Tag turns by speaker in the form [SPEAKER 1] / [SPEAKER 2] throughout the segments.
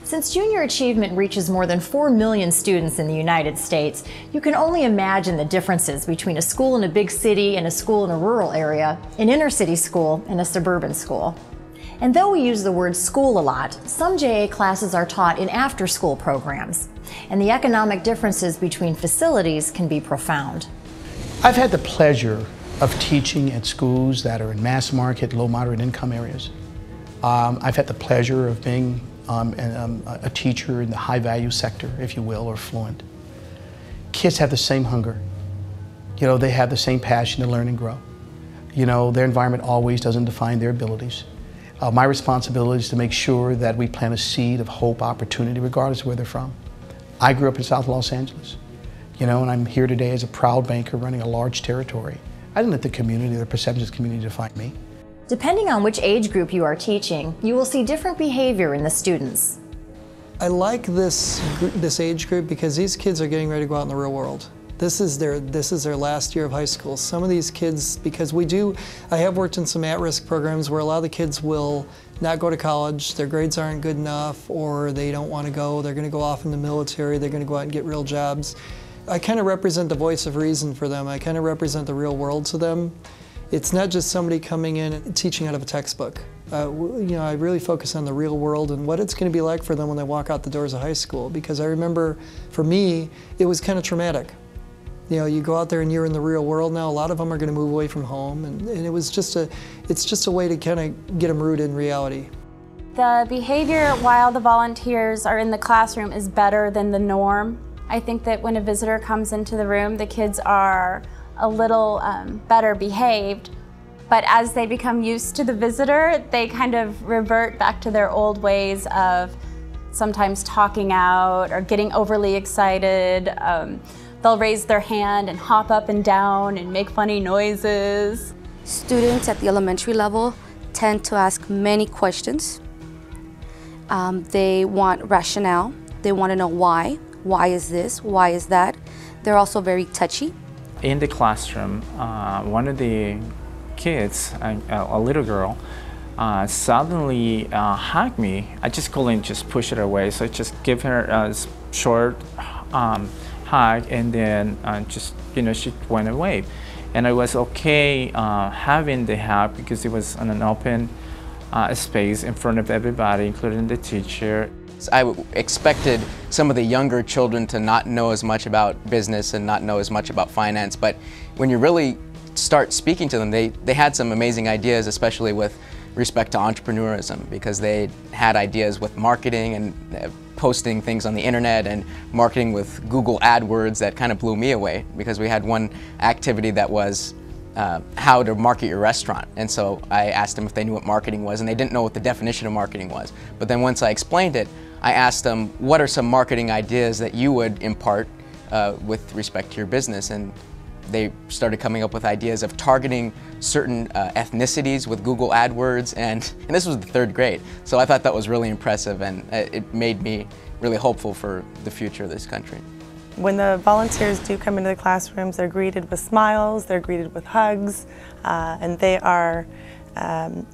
[SPEAKER 1] Since junior achievement reaches more than 4 million students in the United States, you can only imagine the differences between a school in a big city and a school in a rural area, an inner city school and a suburban school. And though we use the word school a lot, some JA classes are taught in after-school programs, and the economic differences between facilities can be profound.
[SPEAKER 2] I've had the pleasure of teaching at schools that are in mass market, low moderate income areas. I've had the pleasure of being a teacher in the high value sector, if you will, or fluent. Kids have the same hunger. You know, they have the same passion to learn and grow. You know, their environment always doesn't define their abilities. My responsibility is to make sure that we plant a seed of hope, opportunity, regardless of where they're from. I grew up in South Los Angeles, you know, and I'm here today as a proud banker running a large territory. I didn't let the community, the perceptions of the community define me.
[SPEAKER 1] Depending on which age group you are teaching, you will see different behavior in the students. I
[SPEAKER 3] like this age group because these kids are getting ready to go out in the real world. This is their last year of high school. Some of these kids, because I have worked in some at-risk programs where a lot of the kids will not go to college, their grades aren't good enough, or they don't want to go, they're going to go off in the military, they're going to go out and get real jobs. I kind of represent the voice of reason for them. I kind of represent the real world to them. It's not just somebody coming in and teaching out of a textbook. You know, I really focus on the real world and what it's going to be like for them when they walk out the doors of high school, because I remember, for me, it was kind of traumatic. You know, you go out there and you're in the real world now. A lot of them are going to move away from home, and it's just a way to kind of get them rooted in reality.
[SPEAKER 4] The behavior while the volunteers are in the classroom is better than the norm. I think that when a visitor comes into the room, the kids are a little better behaved, but as they become used to the visitor, they kind of revert back to their old ways of sometimes talking out or getting overly excited. They'll raise their hand and hop up and down and make funny noises.
[SPEAKER 5] Students at the elementary level tend to ask many questions. They want rationale. They want to know why. Why is this? Why is that? They're also very touchy.
[SPEAKER 6] In the classroom, one of the kids, a little girl, suddenly hugged me. I just couldn't just push it away, so I just give her a short hug, and then just, you know, she went away. And I was okay having the hug because it was in an open space in front of everybody, including the teacher.
[SPEAKER 7] I expected some of the younger children to not know as much about business and not know as much about finance, but when you really start speaking to them, they had some amazing ideas, especially with respect to entrepreneurism, because they had ideas with marketing and posting things on the internet and marketing with Google AdWords that kind of blew me away, because we had one activity that was how to market your restaurant. And so I asked them if they knew what marketing was, and they didn't know what the definition of marketing was. But then once I explained it, I asked them, what are some marketing ideas that you would impart with respect to your business? And they started coming up with ideas of targeting certain ethnicities with Google AdWords, and this was the 3rd grade. So I thought that was really impressive, and it made me really hopeful for the future of this country.
[SPEAKER 8] When the volunteers do come into the classrooms, they're greeted with smiles, they're greeted with hugs, and they are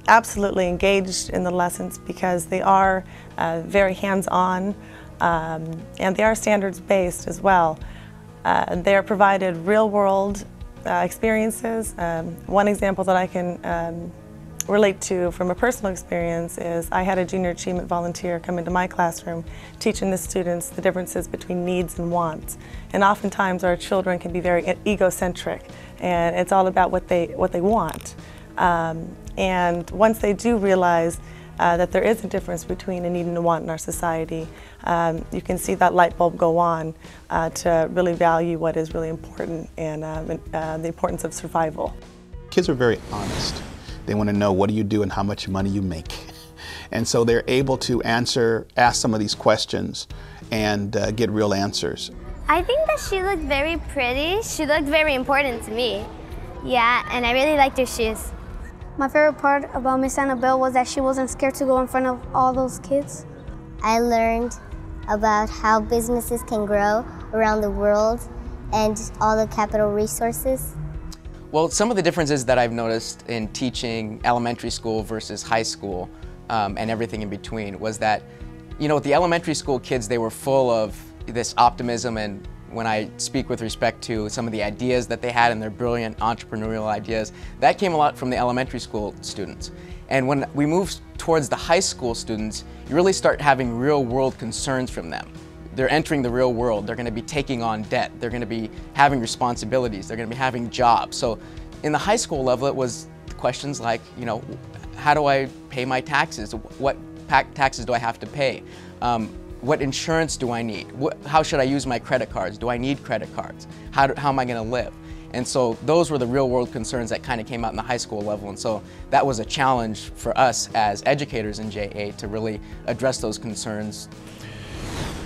[SPEAKER 8] absolutely engaged in the lessons because they are very hands-on, and they are standards-based as well. They are provided real-world experiences. One example that I can relate to from a personal experience is I had a junior achievement volunteer come into my classroom teaching the students the differences between needs and wants. And oftentimes our children can be very egocentric, and it's all about what they want. And once they do realize that there is a difference between a need and a want in our society, you can see that light bulb go on to really value what is really important and the importance of survival.
[SPEAKER 9] Kids are very honest. They want to know, what do you do and how much money you make? And so they're able to ask some of these questions and get real answers.
[SPEAKER 10] I think that she looked very pretty. She looked very important to me. Yeah, and I really liked her shoes.
[SPEAKER 11] My favorite part about Miss Annabelle was that she wasn't scared to go in front of all those kids.
[SPEAKER 10] I learned about how businesses can grow around the world and all the capital resources.
[SPEAKER 7] Well, some of the differences that I've noticed in teaching elementary school versus high school and everything in between was that You know, with the elementary school kids, they were full of this optimism, and when I speak with respect to some of the ideas that they had and their brilliant entrepreneurial ideas, that came a lot from the elementary school students. And when we move towards the high school students, you really start having real world concerns from them. They're entering the real world. They're going to be taking on debt. They're going to be having responsibilities. They're going to be having jobs. So in the high school level, it was questions like, you know, how do I pay my taxes? What taxes do I have to pay? What insurance do I need? How should I use my credit cards? Do I need credit cards? How am I going to live? And so those were the real world concerns that kind of came out in the high school level. And so that was a challenge for us as educators in JA to really address those concerns.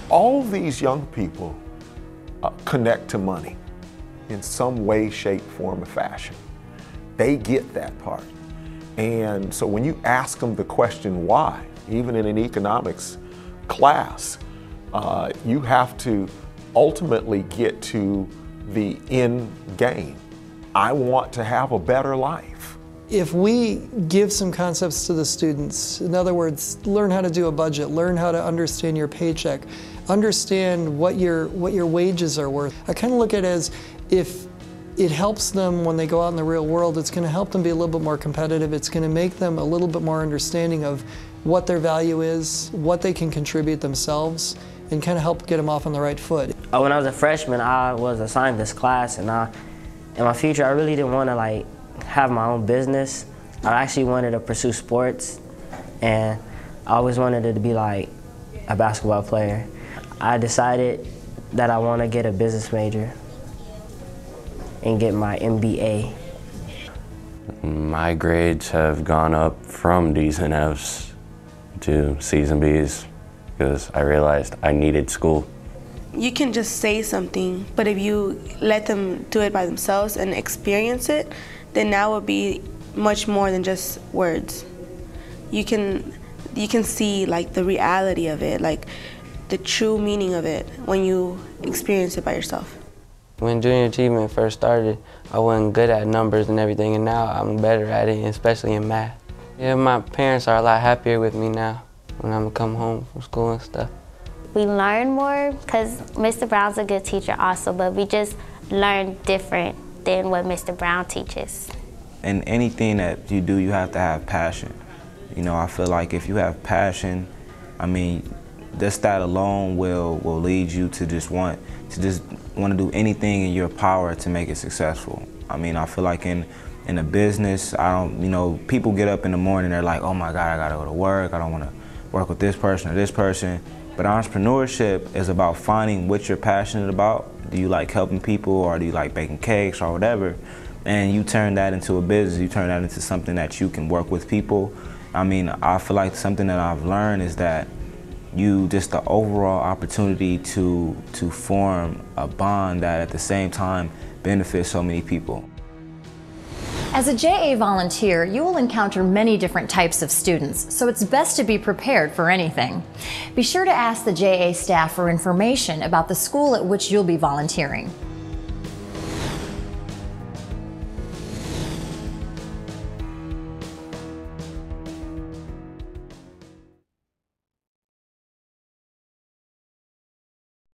[SPEAKER 12] All these young people connect to money in some way, shape, form, or fashion. They get that part. And so when you ask them the question why, even in an economics class, you have to ultimately get to the end game. I want to have a better life.
[SPEAKER 3] If we give some concepts to the students, in other words, learn how to do a budget, learn how to understand your paycheck, understand what your wages are worth. I kind of look at it as if it helps them when they go out in the real world, it's going to help them be a little bit more competitive. It's going to make them a little bit more understanding of what their value is, what they can contribute themselves, and kind of help get them off on the right foot.
[SPEAKER 13] When I was a freshman, I was assigned this class, and in my future, I really didn't want to have my own business. I actually wanted to pursue sports, and I always wanted it to be like a basketball player. I decided that I want to get a business major and get my MBA.
[SPEAKER 14] My grades have gone up from D's and F's to C's and B's because I realized I needed school.
[SPEAKER 15] You can just say something, but if you let them do it by themselves and experience it, then that will be much more than just words. You can see the reality of it, the true meaning of it when you experience it by yourself.
[SPEAKER 16] When Junior Achievement first started, I wasn't good at numbers and everything, and now I'm better at it, especially in math. Yeah, my parents are a lot happier with me now when I'm come home from school and stuff.
[SPEAKER 10] We learn more because Mr. Brown's a good teacher also, but we just learn different than what Mr. Brown teaches.
[SPEAKER 17] In anything that you do, you have to have passion. You know, I feel like if you have passion, I mean, just that alone will lead you to just want to do anything in your power to make it successful. I mean, I feel like in a business, people get up in the morning, they're like, oh my God, I gotta go to work, I don't wanna work with this person or this person. But entrepreneurship is about finding what you're passionate about. Do you like helping people, or do you like baking cakes or whatever? And you turn that into a business, you turn that into something that you can work with people. I mean, I feel like something that I've learned is that just the overall opportunity to form a bond that at the same time benefits so many people.
[SPEAKER 1] As a JA volunteer, you will encounter many different types of students, so it's best to be prepared for anything. Be sure to ask the JA staff for information about the school at which you'll be volunteering.